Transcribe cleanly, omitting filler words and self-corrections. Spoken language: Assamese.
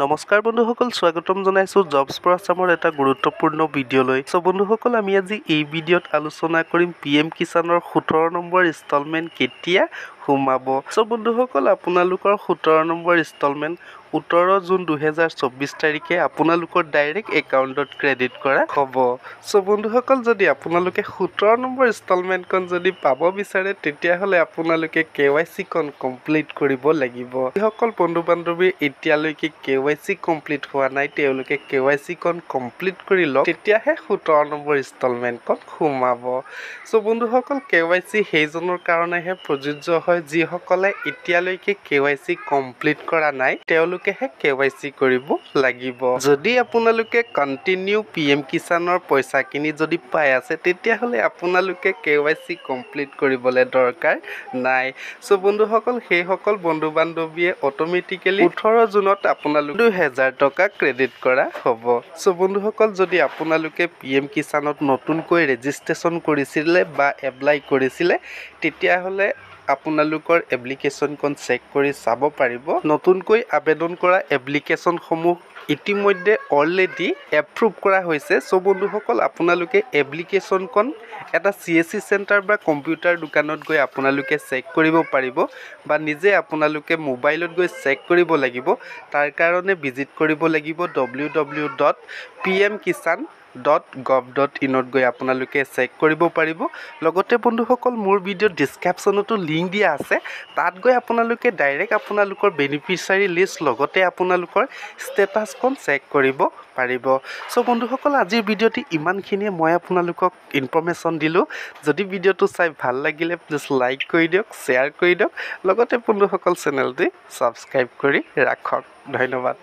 নমস্কাৰ বন্ধুসকল, স্বাগতম জনাইছোঁ জবছ ফৰ আছামৰ এটা গুৰুত্বপূৰ্ণ ভিডিঅ'লৈ। বন্ধুসকল, আমি আজি এই ভিডিঅ'ত আলোচনা কৰিম PM কিষাণৰ 17 নম্বৰ ইনষ্টলমেণ্ট কেতিয়া সোমাব। বন্ধুসকল, আপোনালোকৰ 17 নম্বৰ ইনষ্টলমেণ্ট 17 জুন 2024 তাৰিখে আপোনালোকৰ ডাইৰেক্ট একাউণ্টত ক্ৰেডিট কৰা হ'ব। বন্ধুসকল, যদি আপোনালোকে 17 নম্বৰ ইনষ্টলমেণ্টখন যদি পাব বিচাৰে তেতিয়াহ'লে আপোনালোকে KYC খন কমপ্লিট কৰিব লাগিব। যিসকল বন্ধু বান্ধৱী এতিয়ালৈকে KYC কমপ্লিট হোৱা নাই তেওঁলোকে KYC খন কমপ্লিট কৰি লওক, তেতিয়াহে 17 নম্বৰ ইনষ্টলমেণ্টখন সোমাব। বন্ধুসকল, KYC সেইজনৰ কাৰণেহে প্ৰযোজ্য হয় যিসকলে এতিয়ালৈকে KYC কমপ্লিট কৰা নাই, তেওঁলোকেহে KYC কৰিব লাগিব। যদি আপোনালোকে কণ্টিনিউ PM কিষাণৰ পইচাখিনি যদি পাই আছে তেতিয়াহ'লে আপোনালোকে KYC কমপ্লিট কৰিবলৈ দৰকাৰ নাই। বন্ধুসকল, সেইসকল বন্ধু বান্ধৱীয়ে অট'মেটিকেলি 18 জুনত আপোনালোক 2000 টকা ক্ৰেডিট কৰা হ'ব। বন্ধুসকল, যদি আপোনালোকে PM কিষাণত নতুনকৈ ৰেজিষ্ট্ৰেশ্যন কৰিছিলে বা এপ্লাই কৰিছিলে তেতিয়াহ'লে আপোনালোকৰ এপ্লিকেশ্যনখন চেক কৰি চাব পাৰিব। নতুনকৈ আবেদন কৰা এপ্লিকেশ্যনসমূহ ইতিমধ্যে অলৰেডি এপ্ৰুভ কৰা হৈছে। বন্ধুসকল, আপোনালোকে এপ্লিকেশ্যনখন এটা CSC চেণ্টাৰ বা কম্পিউটাৰ দোকানত গৈ আপোনালোকে চেক কৰিব পাৰিব বা নিজে আপোনালোকে মোবাইলত গৈ চেক কৰিব লাগিব। তাৰ কাৰণে ভিজিট কৰিব লাগিব www.pmkishan.gov.in ত গৈ আপোনালোকে চেক কৰিব পাৰিব। লগতে বন্ধুসকল, মোৰ ভিডিঅ'ৰ ডিছক্ৰিপশ্যনতো লিংক দিয়া আছে, তাত গৈ আপোনালোকে ডাইৰেক্ট আপোনালোকৰ বেনিফিচিয়াৰী লিষ্ট লগতে আপোনালোকৰ ষ্টেটাছখন চেক কৰিব পাৰিব। বন্ধুসকল, আজিৰ ভিডিঅ'টি ইমানখিনিয়ে মই আপোনালোকক ইনফৰ্মেশ্যন দিলোঁ। যদি ভিডিঅ'টো চাই ভাল লাগিলে প্লিজ লাইক কৰি দিয়ক, শ্বেয়াৰ কৰি দিয়ক, লগতে বন্ধুসকল চেনেলটি ছাবস্ক্ৰাইব কৰি ৰাখক। ধন্যবাদ।